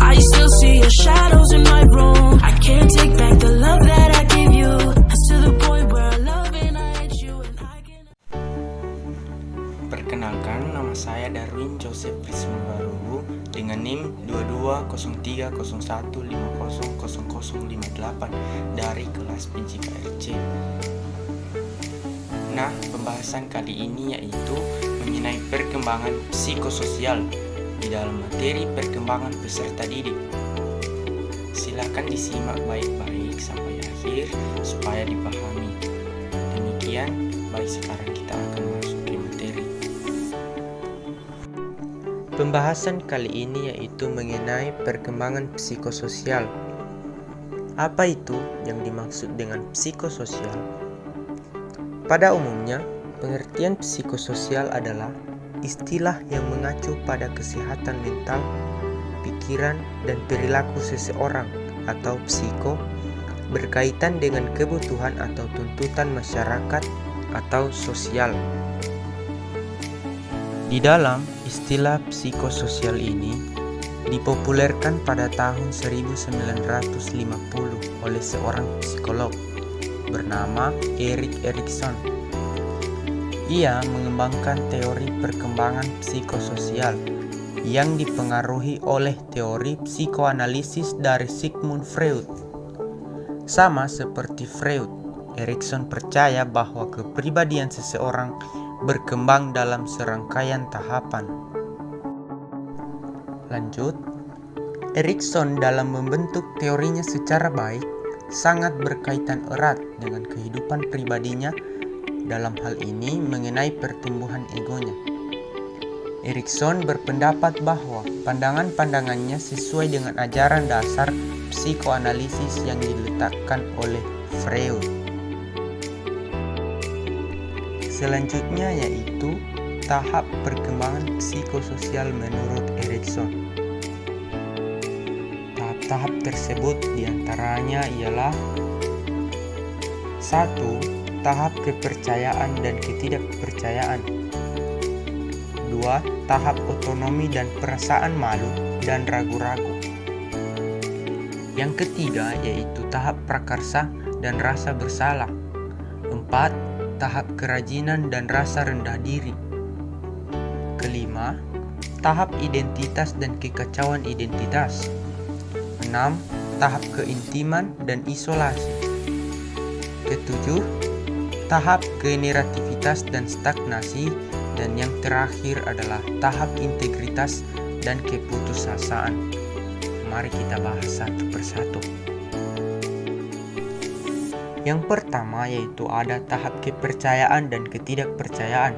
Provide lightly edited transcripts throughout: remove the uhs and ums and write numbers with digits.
I still see your shadows in my room. I can't take back the love that I gave you. It's to the point where I love and I hate you and I can't. Perkenalkan, nama saya Darwin Joseph Prismabaru dengan NIM 220301500058 dari kelas PJKRC. Nah, pembahasan kali ini yaitu mengenai perkembangan psikososial di dalam materi perkembangan peserta didik. Silakan disimak baik-baik sampai akhir supaya dipahami. Demikian, baik sekarang kita akan masuk ke materi. Pembahasan kali ini yaitu mengenai perkembangan psikososial. Apa itu yang dimaksud dengan psikososial? Pada umumnya, pengertian psikososial adalah istilah yang mengacu pada kesehatan mental, pikiran, dan perilaku seseorang atau psiko berkaitan dengan kebutuhan atau tuntutan masyarakat atau sosial. Di dalam istilah psikososial ini dipopulerkan pada tahun 1950 oleh seorang psikolog bernama Erik Erikson. Ia mengembangkan teori perkembangan psikososial yang dipengaruhi oleh teori psikoanalisis dari Sigmund Freud. Sama seperti Freud, Erikson percaya bahwa kepribadian seseorang berkembang dalam serangkaian tahapan. Lanjut, Erikson dalam membentuk teorinya secara baik sangat berkaitan erat dengan kehidupan pribadinya. Dalam hal ini mengenai pertumbuhan egonya. Erikson berpendapat bahwa pandangan-pandangannya sesuai dengan ajaran dasar psikoanalisis yang diletakkan oleh Freud. Selanjutnya yaitu tahap perkembangan psikososial menurut Erikson. Tahap-tahap tersebut diantaranya ialah 1. Tahap kepercayaan dan ketidakpercayaan. 2. Tahap otonomi dan perasaan malu dan ragu-ragu. Yang ketiga yaitu tahap prakarsa dan rasa bersalah. 4. Tahap kerajinan dan rasa rendah diri. Kelima, tahap identitas dan kekacauan identitas. 6. Tahap keintiman dan isolasi. Ketujuh, tahap generativitas dan stagnasi, dan yang terakhir adalah tahap integritas dan keputusasaan. Mari kita bahas satu persatu. Yang pertama yaitu ada tahap kepercayaan dan ketidakpercayaan.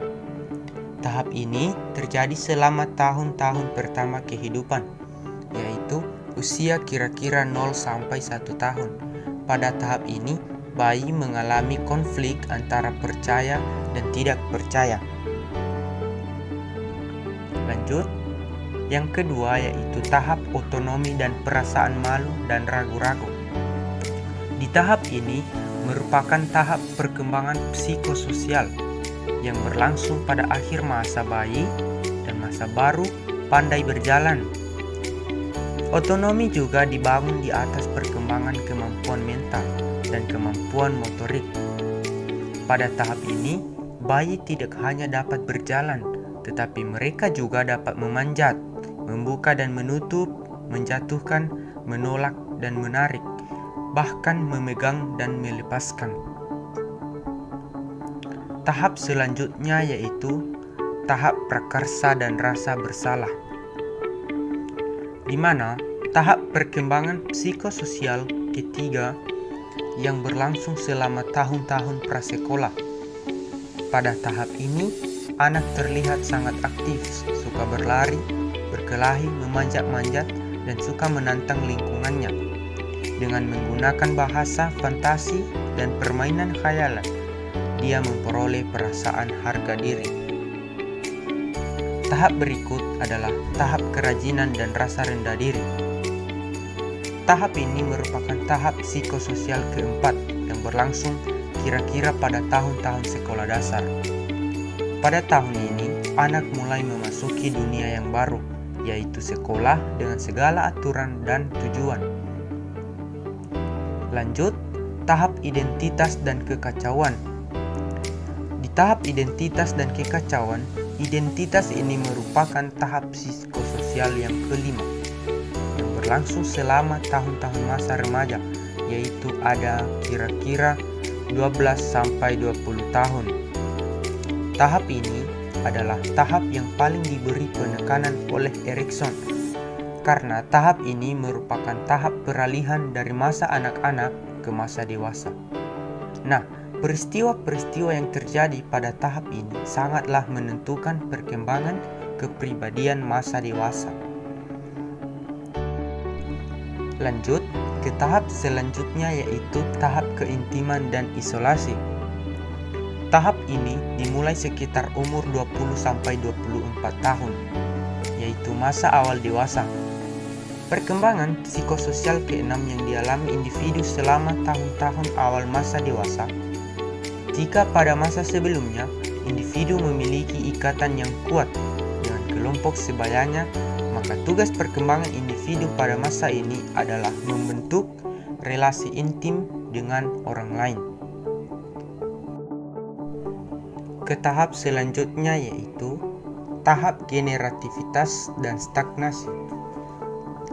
Tahap ini terjadi selama tahun-tahun pertama kehidupan, yaitu usia kira-kira 0 sampai 1 tahun. Pada tahap ini, bayi mengalami konflik antara percaya dan tidak percaya. Lanjut, yang kedua yaitu tahap otonomi dan perasaan malu dan ragu-ragu. Di tahap ini merupakan tahap perkembangan psikososial yang berlangsung pada akhir masa bayi dan masa baru pandai berjalan. Otonomi juga dibangun di atas perkembangan kemampuan mental dan kemampuan motorik. Pada tahap ini, bayi tidak hanya dapat berjalan, tetapi mereka juga dapat memanjat, membuka dan menutup, menjatuhkan, menolak dan menarik, bahkan memegang dan melepaskan. Tahap selanjutnya yaitu tahap prakarsa dan rasa bersalah, di mana tahap perkembangan psikososial ketiga yang berlangsung selama tahun-tahun prasekolah. Pada tahap ini, anak terlihat sangat aktif, suka berlari, berkelahi, memanjat-manjat, dan suka menantang lingkungannya. Dengan menggunakan bahasa, fantasi, dan permainan khayalan, dia memperoleh perasaan harga diri. Tahap berikut adalah tahap kerajinan dan rasa rendah diri. Tahap ini merupakan tahap psikososial keempat yang berlangsung kira-kira pada tahun-tahun sekolah dasar. Pada tahun ini, anak mulai memasuki dunia yang baru, yaitu sekolah dengan segala aturan dan tujuan. Lanjut, tahap identitas dan kekacauan. Di tahap identitas dan kekacauan, identitas ini merupakan tahap psikososial yang kelima, yang berlangsung selama tahun-tahun masa remaja, yaitu ada kira-kira 12 sampai 20 tahun. Tahap ini adalah tahap yang paling diberi penekanan oleh Erikson, karena tahap ini merupakan tahap peralihan dari masa anak-anak ke masa dewasa. Nah, peristiwa-peristiwa yang terjadi pada tahap ini sangatlah menentukan perkembangan kepribadian masa dewasa. Lanjut ke tahap selanjutnya, yaitu tahap keintiman dan isolasi. Tahap ini dimulai sekitar umur 20-24 tahun, yaitu masa awal dewasa. Perkembangan psikososial keenam yang dialami individu selama tahun-tahun awal masa dewasa. Jika pada masa sebelumnya, individu memiliki ikatan yang kuat dengan kelompok sebayanya, maka tugas perkembangan individu pada masa ini adalah membentuk relasi intim dengan orang lain. Ke tahap selanjutnya, yaitu tahap generativitas dan stagnasi.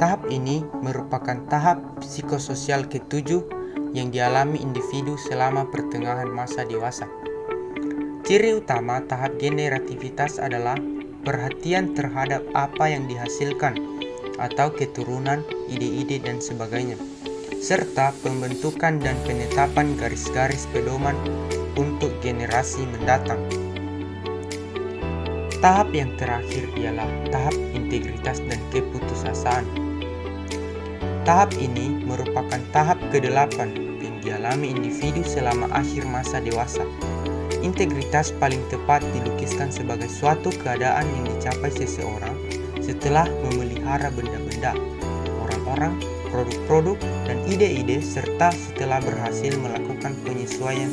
Tahap ini merupakan tahap psikososial ketujuh yang dialami individu selama pertengahan masa dewasa. Ciri utama tahap generativitas adalah perhatian terhadap apa yang dihasilkan atau keturunan, ide-ide dan sebagainya, serta pembentukan dan penetapan garis-garis pedoman untuk generasi mendatang. Tahap yang terakhir ialah tahap integritas dan keputusasaan. Tahap ini merupakan tahap ke-8 yang dialami individu selama akhir masa dewasa. Integritas paling tepat dilukiskan sebagai suatu keadaan yang dicapai seseorang setelah memelihara benda-benda, orang-orang, produk-produk, dan ide-ide, serta setelah berhasil melakukan penyesuaian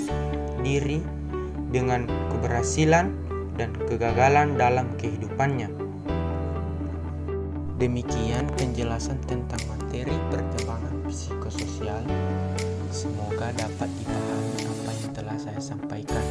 diri dengan keberhasilan dan kegagalan dalam kehidupannya. Demikian penjelasan tentang materi perkembangan psikososial. Semoga dapat dipahami apa yang telah saya sampaikan.